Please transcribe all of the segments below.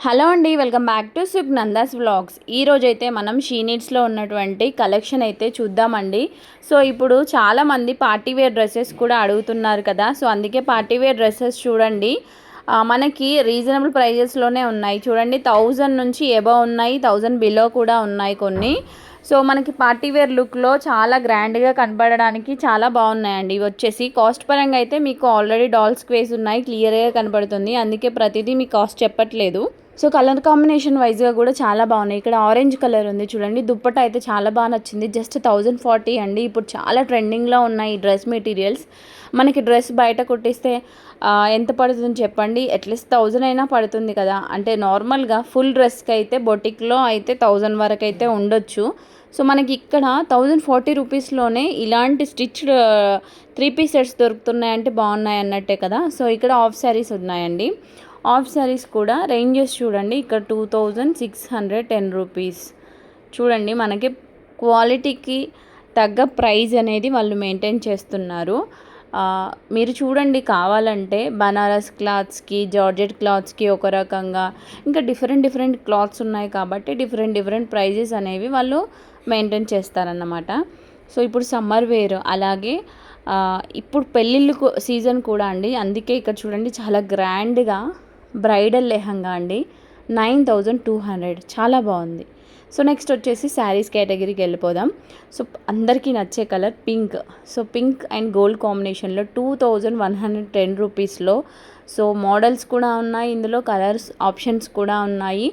Hello అండి, welcome back to సుగ్నందాస్ vlogs. ఈరోజైతే మనం షీ నీడ్స్లో ఉన్నటువంటి కలెక్షన్ అయితే చూద్దామండి. సో ఇప్పుడు చాలామంది పార్టీవేర్ డ్రెస్సెస్ కూడా అడుగుతున్నారు కదా, సో అందుకే పార్టీవేర్ డ్రెస్సెస్ చూడండి మనకి రీజనబుల్ ప్రైజెస్లోనే ఉన్నాయి. చూడండి 1000 నుంచి ఎబవ్ ఉన్నాయి, 1000 బిలో కూడా ఉన్నాయి కొన్ని. సో మనకి పార్టీవేర్ లుక్లో చాలా గ్రాండ్గా కనపడడానికి చాలా బాగున్నాయండి. ఇవి వచ్చేసి కాస్ట్ పరంగా అయితే మీకు ఆల్రెడీ డాల్స్ వేసి ఉన్నాయి, క్లియర్గా కనపడుతుంది, అందుకే ప్రతిదీ మీకు కాస్ట్ చెప్పట్లేదు. సో కలర్ కాంబినేషన్ వైజ్గా కూడా చాలా బాగున్నాయి. ఇక్కడ ఆరెంజ్ కలర్ ఉంది చూడండి, దుప్పట అయితే చాలా బాగా నచ్చింది. జస్ట్ 1040 అండి. ఇప్పుడు చాలా ట్రెండింగ్లో ఉన్నాయి ఈ డ్రెస్ మెటీరియల్స్. మనకి డ్రెస్ బయట కుట్టిస్తే ఎంత పడుతుందని చెప్పండి, అట్లీస్ట్ 1000 అయినా పడుతుంది కదా. అంటే నార్మల్గా ఫుల్ డ్రెస్కి అయితే బొటిక్లో అయితే 1000 వరకు అయితే ఉండొచ్చు. సో మనకి ఇక్కడ 1040 రూపీస్లోనే ఇలాంటి స్టిచ్డ్ 3 పీస్ సెట్స్ దొరుకుతున్నాయంటే బాగున్నాయి అన్నట్టే కదా. సో ఇక్కడ హాఫ్ శారీస్ ఉన్నాయండి. హాఫ్ శారీస్ కూడా రేంజెస్ చూడండి. ఇక్కడ 2610 రూపీస్. చూడండి మనకి క్వాలిటీకి తగ్గ ప్రైస్ అనేది వాళ్ళు మెయింటైన్ చేస్తున్నారు. మీరు చూడండి, కావాలంటే బనారస్ క్లాత్స్కి, జార్జెట్ క్లాత్స్కి ఒక రకంగా, ఇంకా డిఫరెంట్ క్లాత్స్ ఉన్నాయి కాబట్టి డిఫరెంట్ ప్రైజెస్ అనేవి వాళ్ళు మెయింటైన్ చేస్తారన్నమాట. సో ఇప్పుడు సమ్మర్ వేర్, అలాగే ఇప్పుడు పెళ్ళిళ్ళు సీజన్ కూడా అండి. అందుకే ఇక్కడ చూడండి చాలా గ్రాండ్గా బ్రైడల్ లెహంగా అండి, 9200, చాలా బాగుంది. సో నెక్స్ట్ వచ్చేసి శారీస్ కేటగిరీకి వెళ్ళిపోదాం. సో అందరికీ నచ్చే colour pink. So pink and gold కాంబినేషన్లో 2110 రూపీస్లో. సో మోడల్స్ కూడా ఉన్నాయి, ఇందులో కలర్స్ ఆప్షన్స్ కూడా ఉన్నాయి.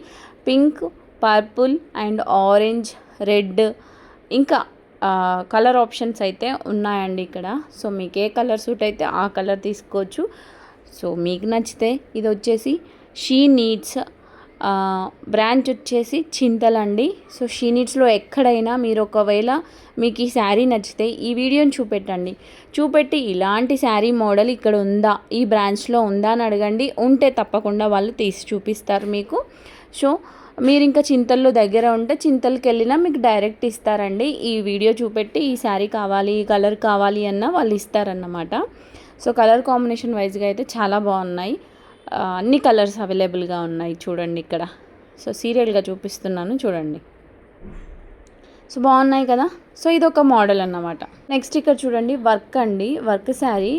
Pink, purple and orange, red, ఇంకా కలర్ ఆప్షన్స్ అయితే ఉన్నాయండి ఇక్కడ. సో మీకు ఏ కలర్ సూట్ అయితే ఆ కలర్ తీసుకోవచ్చు. సో మీకు నచ్చితే ఇది వచ్చేసి షీ నీడ్స్ బ్రాంచ్ వచ్చేసి చింతలండి. సో షీ నీడ్స్లో ఎక్కడైనా మీరు ఒకవేళ మీకు ఈ శారీ నచ్చితే ఈ వీడియోని చూపెట్టి ఇలాంటి శారీ మోడల్ ఇక్కడ ఉందా, ఈ బ్రాంచ్లో ఉందా అని అడగండి. ఉంటే తప్పకుండా వాళ్ళు తీసి చూపిస్తారు మీకు. సో మీరు ఇంకా చింతల్లో దగ్గర ఉంటే చింతలకి వెళ్ళినా మీకు డైరెక్ట్ ఇస్తారండి. ఈ వీడియో చూపెట్టి ఈ శారీ కావాలి, ఈ కలర్ కావాలి అన్న వాళ్ళు ఇస్తారన్నమాట. సో కలర్ కాంబినేషన్ వైజ్గా అయితే చాలా బాగున్నాయి. అన్ని కలర్స్ అవైలబుల్గా ఉన్నాయి చూడండి ఇక్కడ. సో సీరియల్గా చూపిస్తున్నాను చూడండి. సో బాగున్నాయి కదా. సో ఇది ఒక మోడల్ అన్నమాట. నెక్స్ట్ ఇక్కడ చూడండి వర్క్ అండి, వర్క్ శారీ.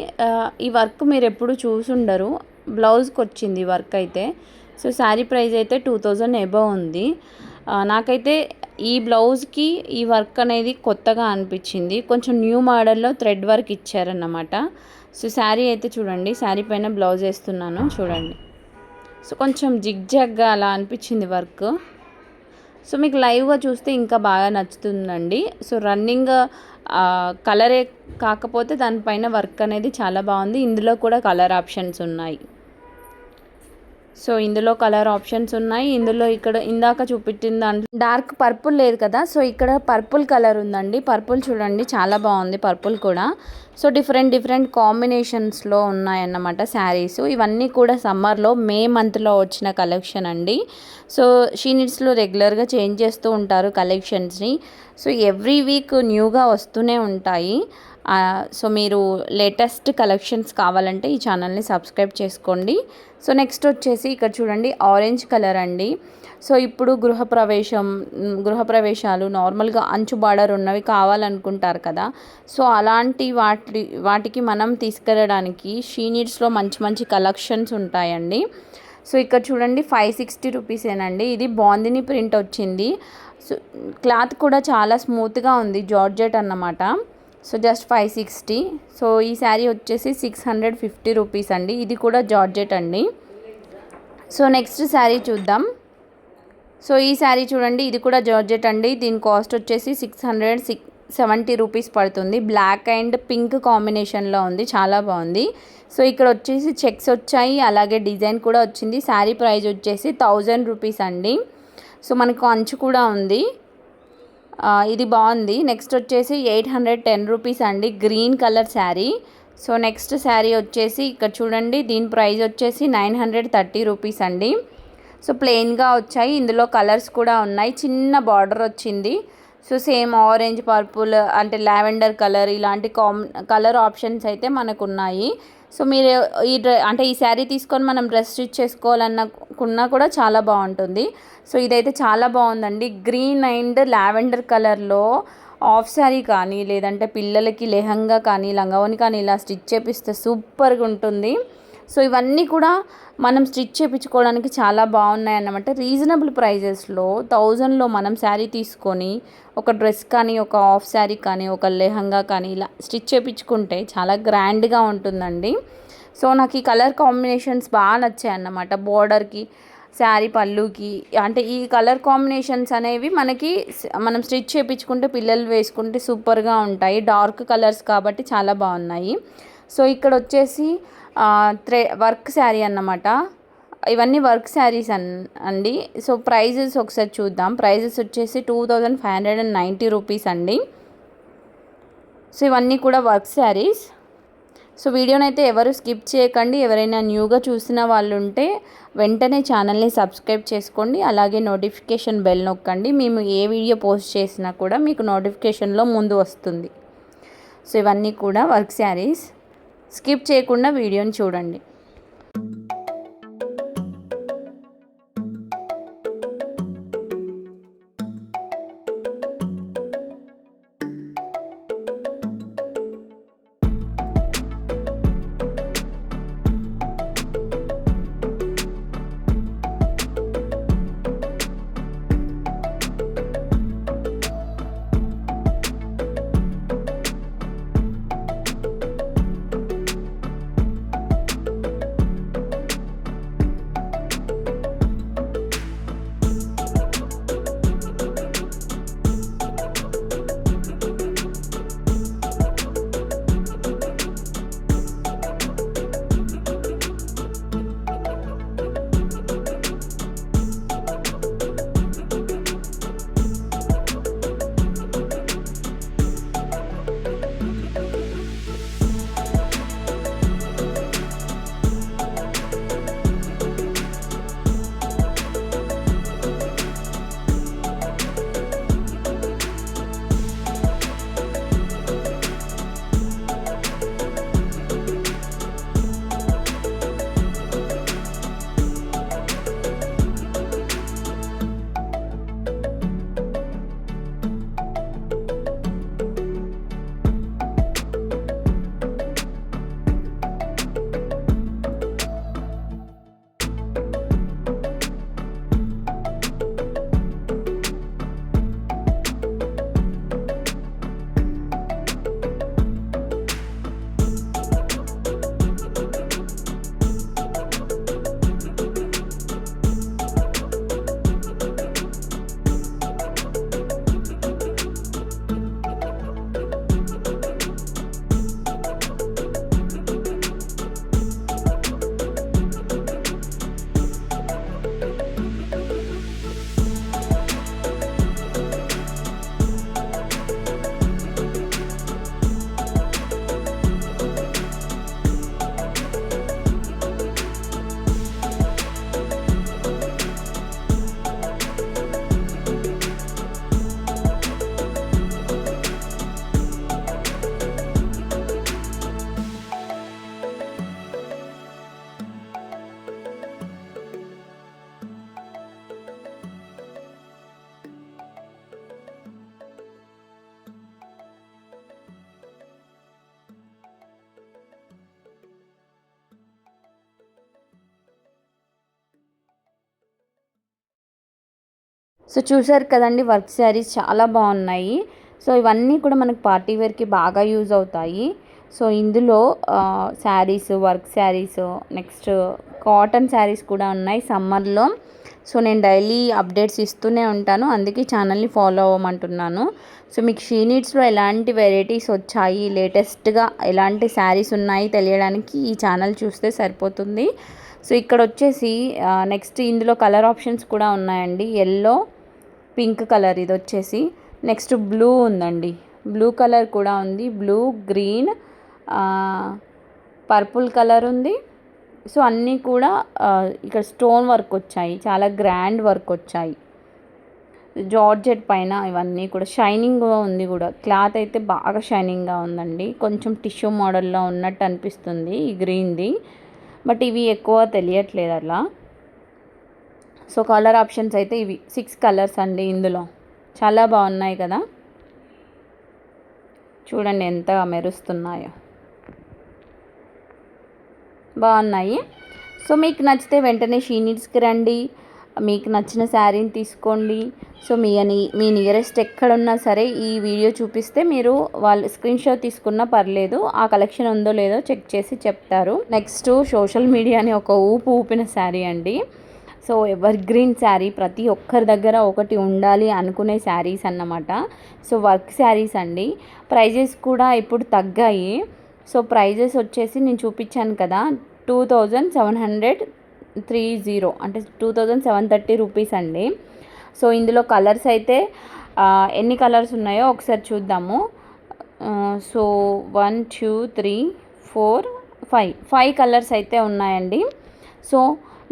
ఈ వర్క్ మీరు ఎప్పుడు చూసుండరు, బ్లౌజ్కి వచ్చింది వర్క్ అయితే. సో శారీ ప్రైస్ అయితే 2000 ఎబవ్ ఉంది. నాకైతే ఈ బ్లౌజ్కి ఈ వర్క్ అనేది కొత్తగా అనిపించింది. కొంచెం న్యూ మోడల్లో థ్రెడ్ వర్క్ ఇచ్చారన్నమాట. సో శారీ అయితే చూడండి, శారీ పైన బ్లౌజ్ వేస్తున్నాను చూడండి. సో కొంచెం జిగ్జాగ్గా అలా అనిపించింది వర్క్. సో మీకు లైవ్గా చూస్తే ఇంకా బాగా నచ్చుతుందండి. సో రన్నింగ్ కలరే కాకపోతే దానిపైన వర్క్ అనేది చాలా బాగుంది. ఇందులో కూడా కలర్ ఆప్షన్స్ ఉన్నాయి. సో ఇందులో కలర్ ఆప్షన్స్ ఉన్నాయి. ఇందులో ఇక్కడ ఇందాక చూపించిన దాంట్లో డార్క్ పర్పుల్ లేదు కదా, సో ఇక్కడ పర్పుల్ కలర్ ఉందండి. పర్పుల్ చూడండి చాలా బాగుంది పర్పుల్ కూడా. సో డిఫరెంట్ కాంబినేషన్స్లో ఉన్నాయన్నమాట శారీస్. ఇవన్నీ కూడా సమ్మర్లో మే మంత్లో వచ్చిన కలెక్షన్ అండి. సో షీ నీడ్స్లో రెగ్యులర్గా చేంజ్ చేస్తూ ఉంటారు కలెక్షన్స్ని. సో ఎవ్రీ వీక్ న్యూగా వస్తూనే ఉంటాయి. సో మీరు లేటెస్ట్ కలెక్షన్స్ కావాలంటే ఈ ఛానల్ని సబ్స్క్రైబ్ చేసుకోండి. సో నెక్స్ట్ వచ్చేసి ఇక్కడ చూడండి ఆరెంజ్ కలర్ అండి. సో ఇప్పుడు గృహప్రవేశాలు నార్మల్గా అంచు బార్డర్ ఉన్నవి కావాలనుకుంటారు కదా. సో అలాంటి వాటికి మనం తీసుకెళ్ళడానికి షీ నీడ్స్లో మంచి కలెక్షన్స్ ఉంటాయండి. సో ఇక్కడ చూడండి 560 రూపీసేనండి. ఇది బాందిని ప్రింట్ వచ్చింది. సో క్లాత్ కూడా చాలా స్మూత్గా ఉంది, జార్జెట్ అన్నమాట. So just 560. సో ఈ శారీ వచ్చేసి 650 రూపీస్ అండి. ఇది కూడా జార్జెట్ అండి. సో నెక్స్ట్ శారీ చూద్దాం. సో ఈ శారీ చూడండి, ఇది కూడా జార్జెట్ అండి. దీని కాస్ట్ వచ్చేసి 670 రూపీస్ పడుతుంది. బ్లాక్ అండ్ పింక్ కాంబినేషన్లో ఉంది, చాలా బాగుంది. సో ఇక్కడ వచ్చేసి చెక్స్ వచ్చాయి, అలాగే డిజైన్ కూడా వచ్చింది. శారీ ప్రైస్ వచ్చేసి 1000 రూపీస్ అండి. సో మనకు అంచు కూడా ఉంది, ఇది బాగుంది. నెక్స్ట్ వచ్చేసి 810 రూపీస్ అండి, green colour sari. So next sari వచ్చేసి ఇక్కడ చూడండి, దీని ప్రైస్ వచ్చేసి 930 రూపీస్ అండి. సో ప్లెయిన్గా వచ్చాయి, ఇందులో కలర్స్ కూడా ఉన్నాయి, చిన్న బార్డర్ వచ్చింది. సో సేమ్ ఆరెంజ్, పర్పుల్ అంటే లావెండర్ కలర్, ఇలాంటి కలర్ ఆప్షన్స్ అయితే మనకు ఉన్నాయి. సో మీరు అంటే ఈ శారీ తీసుకొని మనం డ్రెస్ స్టిచ్ చేసుకోవాలనుకున్నా కూడా చాలా బాగుంటుంది. సో ఇదైతే చాలా బాగుందండి. గ్రీన్ అండ్ లావెండర్ కలర్లో హాఫ్ శారీ కానీ లేదంటే పిల్లలకి లెహంగా కానీ లంగావోని కానీ ఇలా స్టిచ్ చేపిస్తే సూపర్గా ఉంటుంది. సో ఇవన్నీ కూడా మనం స్టిచ్ చేయించుకోవడానికి చాలా బాగున్నాయి అన్నమాట. రీజనబుల్ ప్రైజెస్లో 1000లో మనం శారీ తీసుకొని ఒక డ్రెస్ కానీ ఒక హాఫ్ శారీ కానీ ఒక లెహంగా కానీ ఇలా స్టిచ్ చేయించుకుంటే చాలా గ్రాండ్గా ఉంటుందండి. సో నాకు ఈ కలర్ కాంబినేషన్స్ బాగా నచ్చాయి అన్నమాట. బోర్డర్కి శారీ పళ్ళుకి అంటే ఈ కలర్ కాంబినేషన్స్ అనేవి మనం స్టిచ్ చేయించుకుంటే పిల్లలు వేసుకుంటే సూపర్గా ఉంటాయి. డార్క్ కలర్స్ కాబట్టి చాలా బాగున్నాయి. సో ఇక్కడ వచ్చేసి వర్క్ శారీ అన్నమాట. ఇవన్నీ వర్క్ శారీస్ అండి. సో ప్రైజెస్ ఒకసారి చూద్దాం. ప్రైజెస్ వచ్చేసి 2590 రూపీస్ అండి. సో ఇవన్నీ కూడా వర్క్ శారీస్. సో వీడియోనైతే ఎవరు స్కిప్ చేయకండి. ఎవరైనా న్యూగా చూసిన వాళ్ళు ఉంటే వెంటనే ఛానల్ని సబ్స్క్రైబ్ చేసుకోండి. అలాగే నోటిఫికేషన్ బెల్ నొక్కండి. మేము ఏ వీడియో పోస్ట్ చేసినా కూడా మీకు నోటిఫికేషన్లో ముందు వస్తుంది. సో ఇవన్నీ కూడా వర్క్ శారీస్. స్కిప్ చేయకుండా వీడియోని చూడండి. సో చూసారు కదండి, వర్క్ శారీస్ చాలా బాగున్నాయి. సో ఇవన్నీ కూడా మనకు పార్టీ వేర్కి బాగా యూజ్ అవుతాయి. సో ఇందులో saris, work saris, next cotton saris కూడా ఉన్నాయి సమ్మర్లో. సో నేను డైలీ అప్డేట్స్ ఇస్తూనే ఉంటాను, అందుకే ఛానల్ని ఫాలో అవ్వమంటున్నాను. సో మీకు షీ నీడ్స్లో ఎలాంటి వెరైటీస్ వచ్చాయి, లేటెస్ట్గా ఎలాంటి శారీస్ ఉన్నాయి తెలియడానికి ఈ ఛానల్ చూస్తే సరిపోతుంది. సో ఇక్కడ వచ్చేసి నెక్స్ట్ ఇందులో కలర్ ఆప్షన్స్ కూడా ఉన్నాయండి. ఎల్లో, పింక్ కలర్ ఇది వచ్చేసి. నెక్స్ట్ బ్లూ ఉందండి, బ్లూ కలర్ కూడా ఉంది. బ్లూ, గ్రీన్, పర్పుల్ కలర్ ఉంది. సో అన్నీ కూడా ఇక్కడ స్టోన్ వర్క్ వచ్చాయి, చాలా గ్రాండ్ వర్క్ వచ్చాయి. జార్జెట్ పైన ఇవన్నీ కూడా షైనింగ్గా ఉంది కూడా. క్లాత్ అయితే బాగా షైనింగ్గా ఉందండి. కొంచెం టిష్యూ మోడల్లో ఉన్నట్టు అనిపిస్తుంది ఈ గ్రీన్ది, బట్ ఇవి ఎక్కువ తెలియట్లేదు అలా. సో కలర్ ఆప్షన్స్ అయితే ఇవి 6 కలర్స్ అండి. ఇందులో చాలా బాగున్నాయి కదా, చూడండి ఎంత మెరుస్తున్నాయో, బాగున్నాయి. సో మీకు నచ్చితే వెంటనే షీ నీడ్స్కి రండి, మీకు నచ్చిన శారీని తీసుకోండి. సో మీ నియరెస్ట్ ఎక్కడున్నా సరే ఈ వీడియో చూపిస్తే మీరు వాళ్ళు స్క్రీన్ షాట్ తీసుకున్నా పర్లేదు, ఆ కలెక్షన్ ఉందో లేదో చెక్ చేసి చెప్తారు. నెక్స్ట్ సోషల్ మీడియాని ఒక ఊపిన శారీ అండి. సో ఎవర్ గ్రీన్ శారీ, ప్రతి ఒక్కరి దగ్గర ఒకటి ఉండాలి అనుకునే శారీస్ అన్నమాట. సో వర్క్ శారీస్ అండి. ప్రైజెస్ కూడా ఇప్పుడు తగ్గాయి. సో ప్రైజెస్ వచ్చేసి నేను చూపించాను కదా, 2730, అంటే 2730 రూపీస్ అండి. సో ఇందులో కలర్స్ అయితే ఎన్ని కలర్స్ ఉన్నాయో ఒకసారి చూద్దాము. సో 1 2 3 4 5 కలర్స్ అయితే ఉన్నాయండి. సో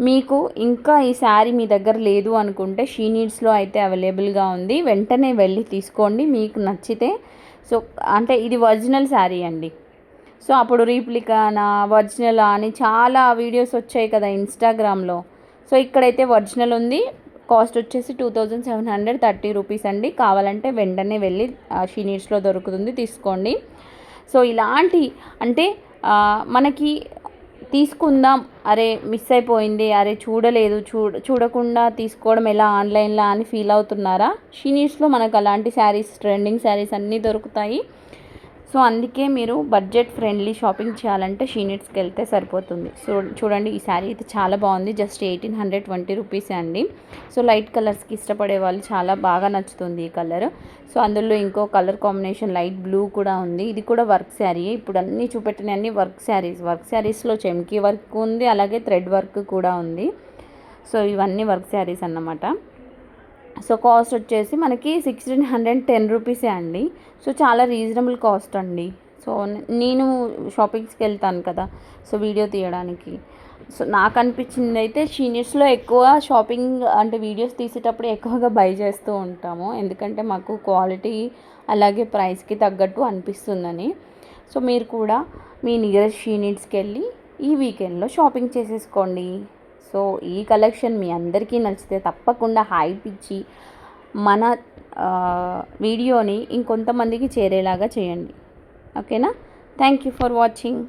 మీకు ఇంకా ఈ శారీ మీ దగ్గర లేదు అనుకుంటే షీ నీడ్స్లో అయితే అవైలబుల్గా ఉంది, వెంటనే వెళ్ళి తీసుకోండి మీకు నచ్చితే. సో అంటే ఇది ఒరిజినల్ శారీ అండి. సో అప్పుడు రీప్లికానా ఒరిజినల్ అని చాలా వీడియోస్ వచ్చాయి కదా ఇన్స్టాగ్రామ్లో. సో ఇక్కడైతే ఒరిజినల్ ఉంది. కాస్ట్ వచ్చేసి 2730 రూపీస్ అండి. కావాలంటే వెంటనే వెళ్ళి షీ నీడ్స్లో దొరుకుతుంది, తీసుకోండి. సో ఇలాంటి అంటే మనకి తీసుకుందాం, అరే మిస్ అయిపోయింది, అరే చూడలేదు, చూడకుండా తీసుకోవడం ఎలా ఆన్లైన్లో అని ఫీల్ అవుతున్నారా? షీ నీడ్స్లో మనకు అలాంటి శారీస్, ట్రెండింగ్ శారీస్ అన్నీ దొరుకుతాయి. సో అందుకే మీరు బడ్జెట్ ఫ్రెండ్లీ షాపింగ్ చేయాలంటే షీ నీడ్స్కి వెళ్తే సరిపోతుంది. సో చూడండి, ఈ శారీ అయితే చాలా బాగుంది. జస్ట్ 1820 రూపీసే అండి. సో లైట్ కలర్స్కి ఇష్టపడే వాళ్ళు చాలా బాగా నచ్చుతుంది ఈ కలర్. సో అందులో ఇంకో కలర్ కాంబినేషన్ లైట్ బ్లూ కూడా ఉంది. ఇది కూడా వర్క్ శారీ. ఇప్పుడు అన్నీ చూపెట్టిన అన్ని వర్క్ శారీస్లో చెమ్కీ వర్క్ ఉంది, అలాగే థ్రెడ్ వర్క్ కూడా ఉంది. సో ఇవన్నీ వర్క్ శారీస్ అన్నమాట. సో కాస్ట్ వచ్చేసి మనకి 1610 రూపీసే అండి. సో చాలా రీజనబుల్ కాస్ట్ అండి. సో నేను షాపింగ్స్కి వెళ్తాను కదా, సో వీడియో తీయడానికి. సో నాకు అనిపించింది అయితే షీ నీడ్స్లో ఎక్కువ షాపింగ్ అంటే వీడియోస్ తీసేటప్పుడు ఎక్కువగా బై చేస్తూ ఉంటాము, ఎందుకంటే మాకు క్వాలిటీ అలాగే ప్రైస్కి తగ్గట్టు అనిపిస్తుందని. సో మీరు కూడా మీ నియరెస్ట్ షీ నీడ్స్కి వెళ్ళి ఈ వీకెండ్లో షాపింగ్ చేసేసుకోండి. సో ఈ కలెక్షన్ మీ అందరికీ నచ్చితే తప్పకుండా హైప్ ఇచ్చి మన వీడియోని ఇంకొంతమందికి చేరేలాగా చేయండి. ఓకేనా? Thank you for watching.